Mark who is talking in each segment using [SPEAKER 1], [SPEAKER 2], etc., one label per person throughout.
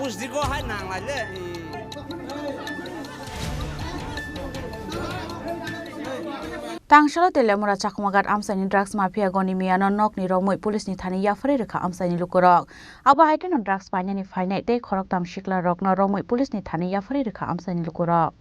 [SPEAKER 1] buzdiko hai nang lai le
[SPEAKER 2] Tangshala Teliamura Chakmaghat Amchai drugs mafia Gani Nokni Romwi police ni Thani Yapharwi Rwkha Amchai lukurok abo haike non drugs painani fainai tei khorok tam shikla rokno Romwi police ni Thani Yapharwi Rwkha Amchai lukurok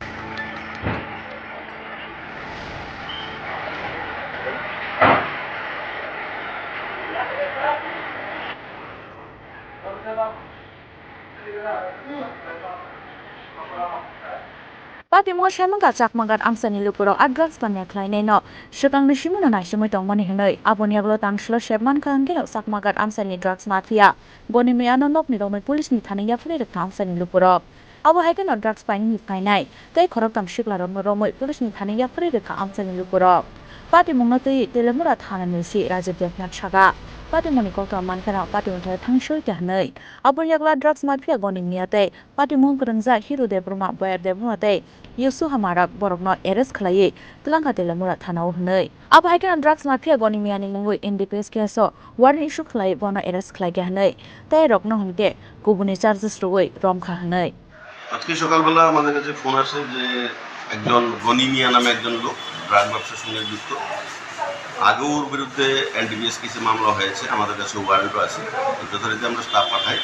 [SPEAKER 2] Pati mo Chakmaghat Chakmaghat Amchai lukurok drugs panya khlainai no shikang ni simuna nai simui tongmani hnoi aboni aglo tangshala shepman khangelo Chakmaghat Amchai drugs mafia Gani Nokni Romwi police ni Thani Yapharwi Rwkha Amchai lukurok abo haike non drugs painani fainai tei khorok tam shikla rokno Romwi police ni Thani Yapharwi Rwkha Amchai lukurok Pati mongno tei Teliamura Thani si Raja Devnath Saga Pati moni kokta mankana pati unthai thangshoi kahnoi aboni agla drugs mafia Gani tei pati mong krungja Hero Debruma Boyer Debruma tei Yusu Hamarak borokno arrest khlaiye Tlangka Teliamura Thanao hnoi abo haike drugs mafia Gani ni mungwi NDPS keso warrant issue khlai bono arrest khlaige hnoi tei rokno hongke kubuni charges roi Rwkha hnoi
[SPEAKER 3] আজকে সকালবেলা আমাদের কাছে phone আসে যে একজন গনি মিয়া নামে একজন লোক ড্রাগ ব্যবসার সঙ্গে যুক্ত আগেও ওর বিরুদ্ধে এনডিপিএস কেসে মামলা হয়েছে আমাদের কাছে ওয়ারেন্টও আছে যথারীতি আমরা স্টাফ পাঠাই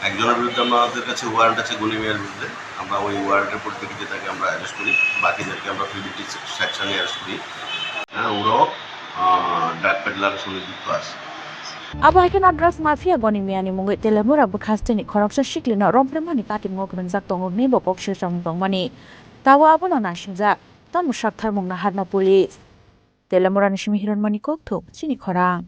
[SPEAKER 3] একজনের বিরুদ্ধে আমাদের কাছে ওয়ারেন্ট আছে গনি মিয়ার বিরুদ্ধে আমরা ওই ওয়ারেন্টের পরিপ্রেক্ষিতে তাকে আমরা অ্যারেস্ট করি বাকিদেরকে আমরা প্রিভিটি সেকশনে অ্যারেস্ট করি হ্যাঁ ওরাও ড্রাগ পেডলারের সঙ্গে যুক্ত আছে
[SPEAKER 2] abo haike drugs mafia Gani ni mungwi Teliamura bukhasteni khoroksa shiklino rompremani pati mo krungjak tongo nebo bokshe jong tongmani tawo abono nasingjak tamu saktharmung na harna police Teliamura ni simi hiranmani kokthok Chini Khorang